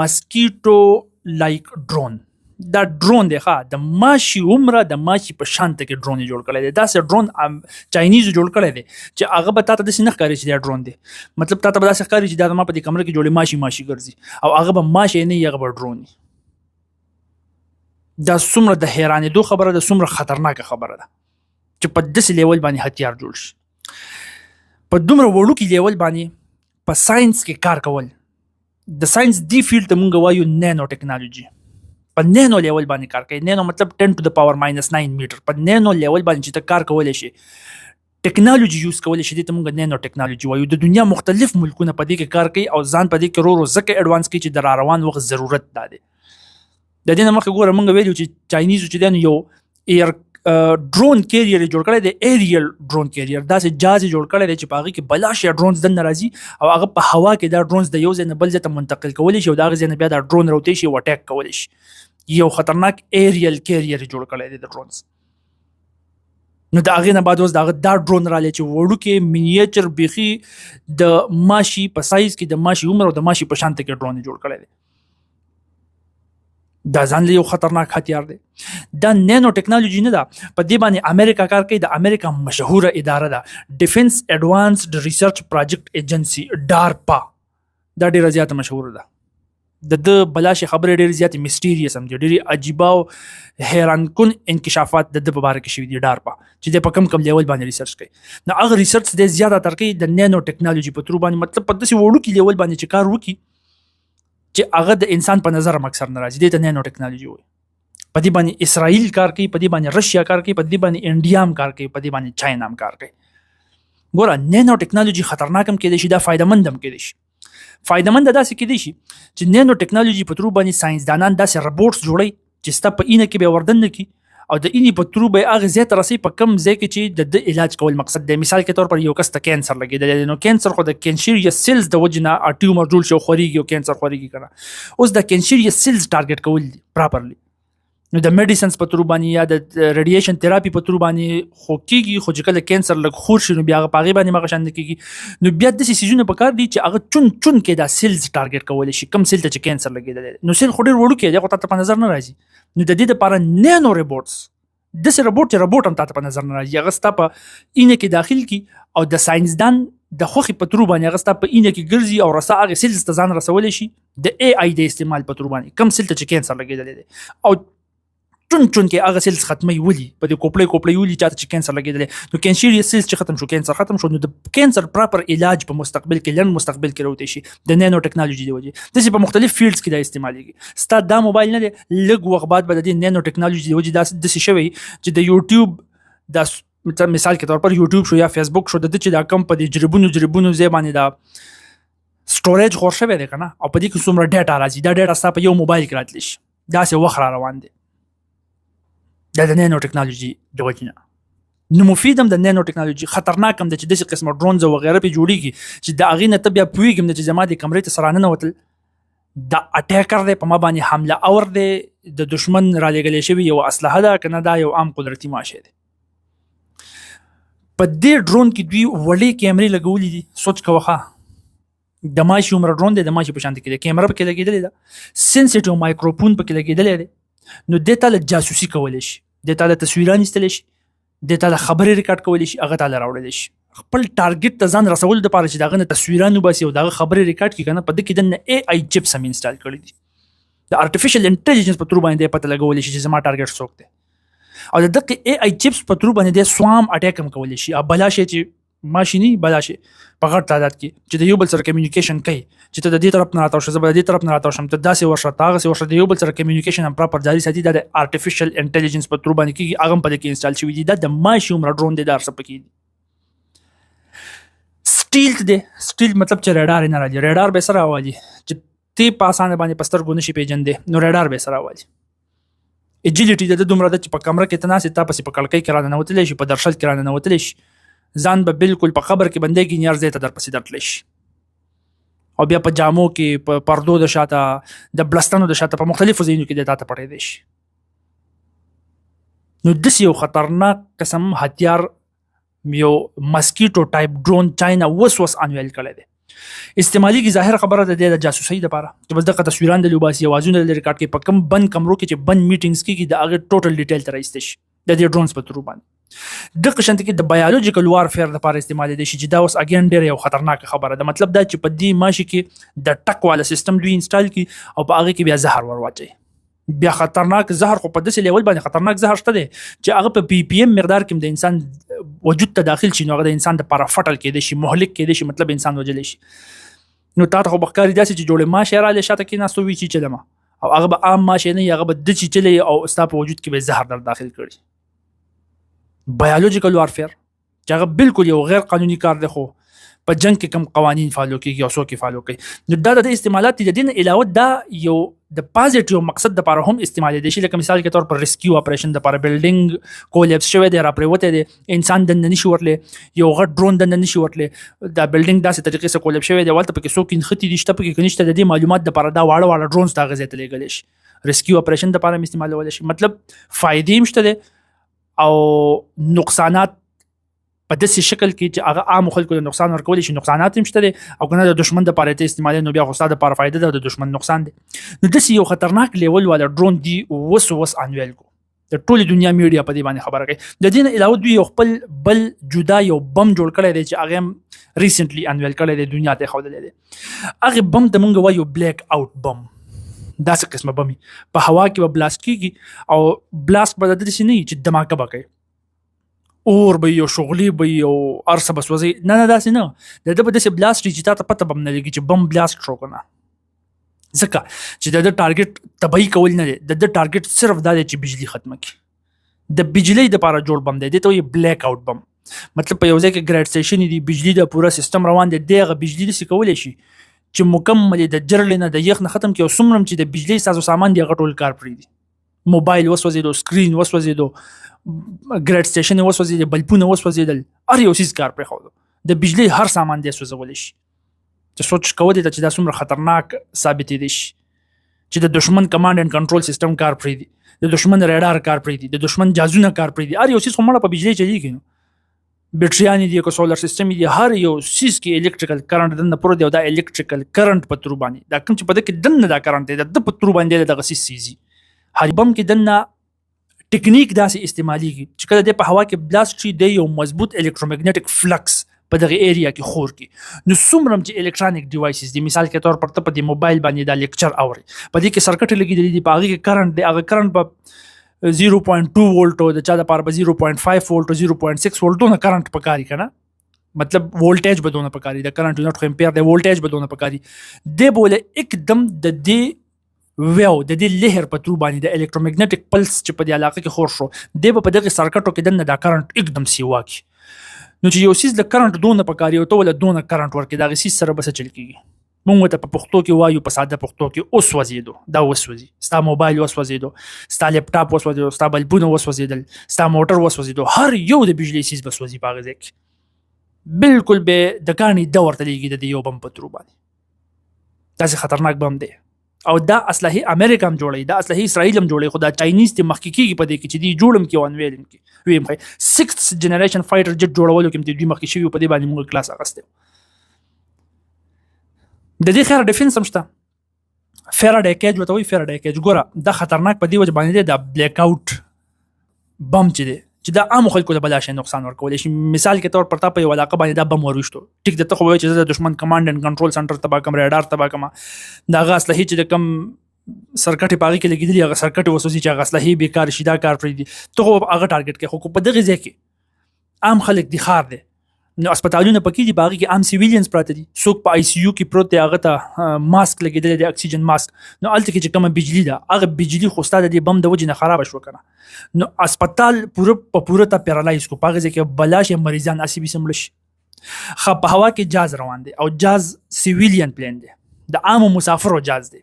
ماسکیټو لایک ډرون. دا ډرون دی د ماشي عمره د ماشي په شان ته کې ډرون جوړ کړی دی. داسې ډرون چاینیز جوړ کړی دی چې هغه به تاته داسې نه ښکاري چې دا ډرون دی. مطلب تاته به داسې ښکاري چې دا ما په دې کمره کې جوړې ماشي ګرځي او هغه به ماشي نه وي، هغه به ډرون وي. دا څومره د حیرانېدو خبره ده، څومره خطرناکه خبره ده چې په داسې لیول باندې هتیار جوړ شي. په دومره وړوکي لیول باندې په ساينس کې کار کول. د ساينس دی فیلډ ته مونږ وایو نانو ټیکنالوژي. په نانو لیول باندې کار کوي. نانو مطلب 10 to the power -9 میټر. په نانو لیول باندې چې ته کار کولای شي، ټیکنالوژي یوز کولای شي، دې ته مونږ نانو ټیکنالوژي وایو. د دنیا مختلف ملکونه په دې کې کار کوي او ځان په دې کې ورو ځکه اډوانس کوي چې د روان وخت ضرورت ده. د دې نه مخکې ګوره مونږ ویلو چې چاینیزو چې دی یو ایر ډرون کیریئر جوړ کړی دی، ایریل ډرون کیریئر. داسې جهاز جوړ کړی دی چې په هغې کې بلاشي ډرونز دننه راځي او هغه په هوا کې دا ډرونز د یو ځای نه بل ځای ته منتقل کولی شي او د هغې ځای نه بیا دا ډرون راوتی شي او اټیک کولی شي. یو خطرناک ایریل کیریئر جوړ کړی دی د ډرونز. نو د هغې نه بعد اوس دا ډرون رالی چې وړوکې مینیچر بیخي د ماشي په سایز کې د ماشي عمر او د ماشي په شان ته کې ډرون جوړ کړی دی. دا ځان له یو خطرناک هتیار دی. دا نانو ټیکنالوژي نه ده، په دې باندې امریکا کار کوي. د امریکا مشهوره اداره ده ډیفنس اډوانسډ ریسرچ پروجیکټ ایجنسی ډارپا. دا ډیره زیاته مشهوره ده. د بلاشي خبرې ډیرې زیاتې میسټیریس هم دي، ډیرې عجیبه او حیران کن انکشافات د په باره کې شوي دي ډارپا چې د په کم لیول باندې ریسرچ کوي. نو هغه ریسرچ د زیاته تر کوي د نانو ټیکنالوژي په تر باندې، مطلب په داسې وړوکي لیول باندې چې کار وکړي چې هغه د انسان په نظر هم اکثر نه راځي. دې ته نانو ټیکنالوژي وایي. په دې باندې اسرائیل کار کوي، په دې باندې رشیا کار کوي، په دې باندې انډیا هم کار کوي، په دې باندې چاینا هم کار کوي. ګوره نانو ټیکنالوژي خطرناک هم کېدای شي، دا فایدهمند هم کېدای شي. فایدهمند داسې کېدای شي چې نانو ټیکنالوژي په تر باندې ساينسدانان داسې روبوټس جوړي چې ستا په اینه کې به وردن نه کی او د اینې په تر به هغه ځای ته رسي په کم ځای کې چې د علاج کول مقصد دی. مثال کې تور پر یو کس ته کینسر لګېدلی، نو کینسر خو د کینسریس سیلز د وجې نه ټیومر جوړ شي او خورېږي او کینسر خورېږي که نه. اوس د کینسریس سیلز ټارګېټ کول دي پراپرلی. نو د میډیسنز په تر باندې یا د ریډیشن تھراپي په تر باندې خو کېږي، خو چې کله کینسر لږ خور شي نو بیا هغه په هغې باندې مغه شان نه کېږي. نو بیا داسې څیزونه پکار دي چې هغه چون کې دا سیلز ټارګېټ کولی شي، کم سیل ته چې کینسر لګېدلی. نو سیل خو ډېر وړوکی دی، خو تا ته په نظر نه راځي. نو د دې دپاره نانو روبوټس، داسې روبوټ چې روبوټ هم تا ته په نظر نه راځي، هغه ستا په اینه کې داخل کی او د ساینسدان د خوښې په تر باندې هغه ستا په اینه کې ګرځي او رسا هغې سیلز ته ځان رسولی شي د اے آی د استعمال په تر باندې. کم سیل ته چې کینسر لګېدلی دی او چون کې هغه سیلز ختمي ولي په دې کوپړې ولي چاته چې کینسر لګېدلی. نو کینسریس سیلز چې ختم شو، کینسر ختم شو، نو د کینسر پراپر علاج په مستقبل کې لن مستقبل کې راوتی شي د نانو ټیکنالوژي دی وجې. داسې په مختلف فیلډز کې دا استعمالېږي. ستا دا موبایل نه دی، لږ وخت بعد به د دې نانو ټیکنالوژي دی وجې داسې شوی چې د یوټیوب دا مثال کې تور پر یوټیوب شو یا فیسبوک شو، د چې دا کم په دې جربونو ځای باندې دا سټوریج خور شوی دی که نه، او په دې کې څومره ډیټا راځي، دا ډیټا ستا په یو موبایل کې راتلی شي. داسې وخت را روان دی. دا د نانو ټیکنالوژي د وجې نه. نو مفید هم د نانو ټیکنالوژي، خطرناک هم ده چې داسې قسمه ډرونز او وغیره پې جوړېږي چې د هغې نه ته بیا پوهېږم نه چې زما دې کمرې ته سره ننوتل، دا اټیکر دی، په ما باندې حمله اور دی، د دشمن رالېږلی شوي یو اسلحه ده که نه دا یو عام قدرتي ماشی دی. په دې ډرون کې دوی وړې کیمرې لګولي دي. سوچ کوه ښه، د ماشي عمره ډرون دی، د ماشي په شان کې دی، کیمره پکې لګېدلې ده، سینسیټیو مایکروفون پکې لګېدلی دی. نو دې ته له جاسوسي کولی شي، دې ته له تصویران ایستلی شي، دې ته له خبرې ریکارډ کولی شي، هغه ته له راوړلی شي خپل ټارګېټ ته ځان رسولو دپاره چې د هغه نه تصویران وباسي او د هغه خبرې ریکارډ کړي که نه. په ده کې دننه اے آی چپس هم انسټال کړي دي. د ارټیفیشل انټیلیجنس په تر باندې دی پته لګولی شي چې زما ټارګېټ څوک دی، او د دغې اے آی چپس په تر باندې دی سوام اټیک هم کولی شي. بلا شی چې ماشي نه بلا شي په غټ تعداد کې چې د یو بل سره کمیونیکیشن کوي، چې ته د دې طرف نه راتاو شې، زه به د دې طرف نه راتاو شم، ته داسې ورشه، ته هغسې ورشه، د یو بل سره کمیونیکیشن هم پراپر جاري ساتي. دا د ارټیفیشل انټیلیجنس په تر باندې کېږي، هغه هم په دې کې انسټال شوي دي. دا د ماشي عمره ډرون دی، دا هر څه پکې دي. سټیلت دی، سټیلت مطلب چې ریډار یې نه راځي. ریډار به یې سره راولي چې تی په اسانه باندې په سترګو نشي پېژندی، نو ریډار به یې سره راولي. اجیلیټي د ده دومره ده چې په کمره کې ته ناست یې، تا پسې په کړکۍ کې راننوتلی شي، په درشل کې راننوتلی شي، ځان به بالکل په قبر کې بندې کې نیار ځای ته در پسې درتلی شي، او بیا په جامو کې، په پردو د شاته، د بلستانو د شاته، په مختلفو ځایونو کې د تا ته پټېدی شي. نو داسې یو خطرناک قسم هتیار، یو ماسکیټو ټایپ ډرون چاینا وس انویل کړی دی. استعمالي کی ظاهر خبره ده د جاسوسي لپاره چې بس دغه تصویران د لوباسي اوازونه د ریکارډ کې په کم بند کمرو کې چې بند میټینګز کې د هغه ټوټل ډیټیل تر ایستل شي د دې ډرونز په تور باندې د قشنت کې د بایولوژیکل وارفیر لپاره استعمال دي چې دا اوس اگین ډیر یو خطرناک خبره ده. مطلب دا چې په دې ماشي کې د ټک والا سیستم دوی انسټال کی او په هغه کې بیا زهر ورواچي. بیا خطرناک زهر خو په داسې لیول باندې خطرناک زهر شته دی چې هغه په پی پی ام مقدار کې د انسان وجود ته داخل شي نو هغه د انسان د لپاره فټل کېدی شي مهلک کېدی شي مطلب انسان وجلی شي. نو تاسو خو بخکاری داسې چې جوړه ماشه را لې شاته کې ناسو وی چې چلما او هغه به عام ماشه نه هغه به د چې چلی او ستا په وجود کې به زهر در داخل کړي. بایولوژیکل وارفیر چې هغه بالکل یو غیر قانوني کار دی خو په جنگ کې کم قوانین فالو کیږي او څوک فالو کوي. نو دا د استعمالات د دین علاوه دا یو د پازیټیو مقصد د لپاره هم استعمال دي شي. لکه مثال کې تور پر ریسکیو اپریشن د لپاره بلډینګ کولیپس شوی دی را پریوته دی انسان د نشي ورلې یو غټ ډرون د نشي ورلې دا بلډینګ داسې طریقې سره کولیپس شوی دی ولته پکې څوک انختی دي شته پکې کنيشته د دې معلومات د لپاره دا واړه ډرونز تا غزه ته لګل شي. ریسکیو اپریشن د لپاره استعمالول شي. مطلب فائدې مشته دي او نقصانات په داسې شکل کې چې هغه عام خلکو له نقصان ورکول شي نقصانات هم شته دي او کنه د دشمن د لپاره ته استعمال نو بیا خو ستاسو لپاره فائدہ ده د دشمن نقصان دي. نو داسې یو خطرناک لیول والا ډرون دی وس انویل کو د ټولې دنیا میډیا په دې باندې خبره کوي. د دې علاوه دوی یو خپل بل جدا یو بم جوړ کړی دی چې هغه ریسنټلی انویل کړی دی دنیا ته خولل دي. هغه بم ته مونږ وایو بلیک اوټ بم. داسې قسمه بم په هوا کې به بلاست کیږي او بلاست به د دې نه چې دماغه بکای اور به یو شغلی به یو ارسه بس وځي نه داسې نه د داسې بلاست چې تاسو پته بم نه لګي چې بم بلاست شو کنه ځکه چې د ټارګټ تبعی کول نه دی د ټارګټ صرف دا دی چې بجلی ختمه کی د بجلی د لپاره جوړ بم دی ته یې بلیک اوټ بم. مطلب په یو ځای کې ګریډ سټیشن دی بجلی د پورا سیستم روان دی دغه بجلی د سکول شي چې مکمل د جرل نه د یخ نه ختم کی او سمرم چې د بجلی سازو سامان دی غټول کار پری دی موبایل وسوځیدو سکرین وسوځیدو ګریډ سټیشن وسوځیدل بلپونه وسوځیدل ار یو سیس کار پرې خو د بجلی هر سامان دی سوځول شي. چې سوچ کوو ته چې دا څومره خطرناک ثابت دي چې د دشمن کمانډ اند کنټرول سیستم کار پرې دی د دشمن ریډار کار پرې دی د دشمن جازونه کار پرې دي ار یو سیس کومه په بجلی چلیږي نو بیټریان دي کو سولر سیستم دي هر یو سیس کې الکتریکل کرنٹ دنه پر دی دا الکتریکل کرنٹ په تر باندې دا کوم چې په دې کې دنه دا کرنٹ دی د په تر باندې د غسیس سيزي هر بم کې دنه ټیکنیک داسې استعمالي کی چې کله د په هوا کې بلاست شي د یو مضبوط الکترومګنیټک فلکس په دغه ایریا کې خور کی نو څومره چې الکترونیک ډیوایسز دی مثال کې تور پر ته په د موبایل باندې دا لیکچر اوري په دې کې سرکټ لګیدلی دی په هغه کې کرنٹ دی هغه کرنٹ په 0.2 وولټ او د چا د پاره په 0.5 وولټ او 0.6 وولټ نه کرنٹ پکاري کنه مطلب وولټیج بدونه پکاري د کرنٹ یونټ خو امپیر د وولټیج بدونه پکاري دی بوله एकदम د دې ویو د دې لهر په تر باندې د الکترومګنیټک پلس چې په دې علاقه کې خور شو دی په دغه سرکټو کې دنه دا کرنٹ एकदम سیوا کی نو چې یو سیس د کرنٹ دونه پکاري او ته ول دونه کرنٹ ورکې دا سیس سره بس چل کیږي مونږ ته په پښتو کې وایو په ساده پښتو کې اوس وزیدو دا وسوځي ستا موبایل وسوځیدو ستا لپټاپ وسوځیدو ستا بلبونه وسوځیدل ستا موټر وسوځیدو هر یو د بجلی سیس بس وځي په غږ کې بالکل به د کانی دور ته لګي د یو بم په تر باندې دا خطرناک بم دی او دا اصلي امریکا هم جوړي دا اصلي اسرائیل هم جوړي خو دا چاینیز ته مخکېږي په دې کې چې دی جوړم کې وان ویلم کې ویم خو 6th جنریشن فایټر جټ جوړولو کې دوی مخکې شوی په دې باندې موږ کلاس اغسته د دې خیر ډیفنس هم شته فیراډای کیج وته وی فیراډای کیج ګوره دا خطرناک په دې وجه باندې دا بلیک اوټ بم چې دا عام خلکو له بلاشه نقصان ورکول شي مثال کې تور پرتا په یو علاقه باندې دا بم ورښتو ټیک د ته خو چې د دشمن کمانډ اند کنټرول سنټر تبا کم ریډار تبا کم دا غاصله چې د کم سرکټي پاغي کې لګیدلی هغه سرکټي وسوسي چې غاصله بیکار شي دا کار پرې دي ته هغه ټارګټ کې خو په دغه ځای کې عام خلک دي خار دي نو هسپتالونه پکې دي باغی کې عام سیویلینز پراته دي څوک په آی سی یو کې پروت دی هغه ته ماسک لګیدل دي اکسیجن ماسک نو الته کې چې کومه بجلی ده هغه بجلی خو ستاده دی بم د وجه نه خراب شو کنه نو هسپتال پوره ته پیرالایز کو پاغه کې بلاشه مریضان اسی بسم لش خو په هوا کې جاز روان دي او جاز سیویلین پلان دي د عام مسافرو جاز دي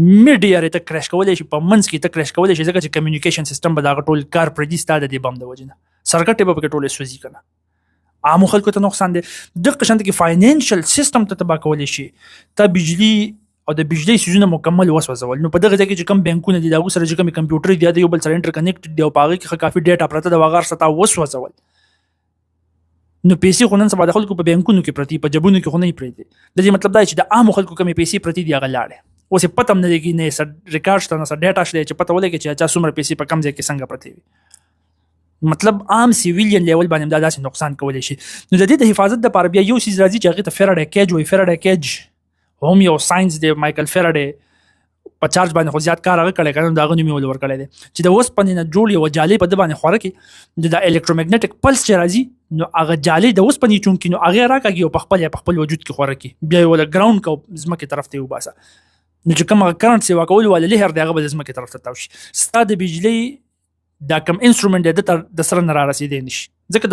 میډیا ته کریش کولای شي په منځ کې ته کریش کولای شي ځکه چې کمیونیکیشن سیستم به دا ټول کار پر دي ستاده دی بم د وجه نه سرکټ به په ټوله سوزي کنه عام خلکو ته نقصان دي د قشنت کې فاینانشل سیستم ته تبا کولای شي ته بجلی او د بجلی سيزونه مکمل وسوځول نو په دغه ځای کې چې کم بانکونه دي دا سره چې کم کمپیوټر دی یو بل سره انټر کنیکټ دی او پاغه کې کافي ډیټا پراته د واغار ستا وسوځول نو پیسې خو نن سبا د خلکو په بانکونو کې پرتی په جبونو کې خو نه پرتی د دې مطلب دا چې د عام خلکو کمې پیسې پرتی دی هغه لاړې اوس یې پته هم نه لګي نه سر ریکارډ شته نه سر ډیټا شته چې پته ولګي چې چا څومره پیسې په کم ځای کې څنګه پرتی وي مطلب عام سیویلین لیول باندې دا داسې نقصان کولی شي نو د دې د حفاظت لپاره بیا یو څیز راځي چې هغې ته فیراډی کیج وایي فیراډی کیج هم یو ساينس دی مایکل فیراډی په چارج باندې خو زیات کار هغه کړی که نه د هغه نوم یې ول ورکړی دی چې د اوسپنې نه جوړ یوه جالۍ په ده باندې خوره کړي د الکترومیګنیټک پلس چې راځي نو هغه جالۍ د اوسپنې چونکي نو هغې راکاږي او په خپل وجود کې خوره کړي بیا یې وله ګراونډ کو ځمکې طرف ته یې وباسه نو چې کوم هغه کرنټ سیوا کول والا لهر دی هغه به د ځمکې طرف ته تاو شي ستا د بجلۍ دا کوم انسټرومنټ دی د سره نه رارسېدی نه شي ځکه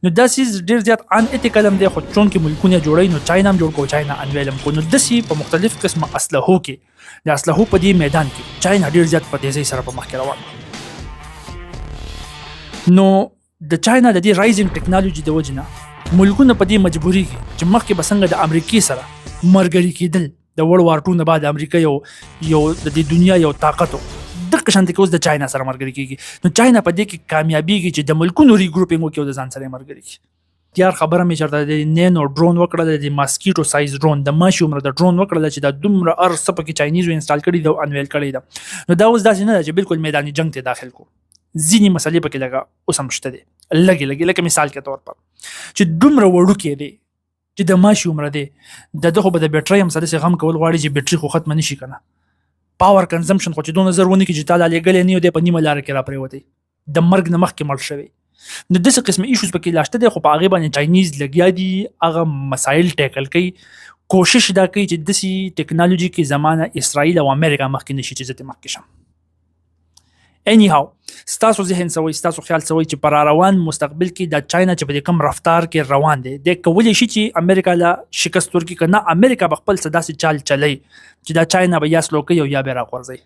نو دا څیز ډېر زیات ان ایتیکل هم دی خو چونکې ملکونه جوړوي نو چاینا هم جوړ کړو چاینا انویل هم کړو نو داسې په مختلف قسمه اسلحو کې د اسلحو په دې میدان کې چاینا ډېر زیات په تیزۍ سره په مخکې روان نو د چاینا د دې رایزنګ ټیکنالوژي د وجې نه ملکونه په دې مجبورېږي چې مخکې به څنګه د امریکې سره مرګري کېدل د ورلډ وار 2 نه بعد امریکا یو د دې دنیا یو طاقت و دغه شانتي کې اوس د چاینا سره مرګري کېږي نو چاینا په دې کې کامیابیږي چې د ملکونو ریګروپینګ وکړي او د ځان سره یې مرګري کړي تیار خبره مې چېرته د نینو ډرون وکړله د ماسکیټو سایز ډرون د ماشي عمره د ډرون وکړله چې دا دومره هر څه پکې چاینیزو انسټال کړي ده او انویل کړی ده نو دا اوس داسې نه ده چې بالکل میداني جنګ ته داخل کو ځینې مسلې پکې لږه اوس هم شته دي لږې لکه مثال کې طور پر چې دومره وړوکی دی چې د ماشي عمره دی د خو به د بیټرۍ هم سره غم کول غواړي چې بیټرۍ خو ختمه نشي کنه پاور کنزمپشن خو چې دونه زر ونه کړي چې تا لا لېږلی نه یو دی په نیمه لاره کې را پرېوتی د مرګ نه مخکې مړ شوی نو داسې قسم ایشوز پکې لاشته دی خو په هغې باندې چاینیز لګیا دي هغه مسایل ټیکل کوي کوشش دا کوي چې داسې ټیکنالوژي کې زمانه اسرائیل او امریکا مخکې نشي چې زه ترې مخکې شم anyhow ستاسو ذهن سوي ستاسو خیال سوي چې پر روان مستقبل کې د چاینا چې په کوم رفتار کې روان دي د کولی شي چې امریکا لا شکست ورکړي کنه امریکا بخپل صدا سي چال چلی چې دا چاینا به یا سلوکي او یا به راغورځي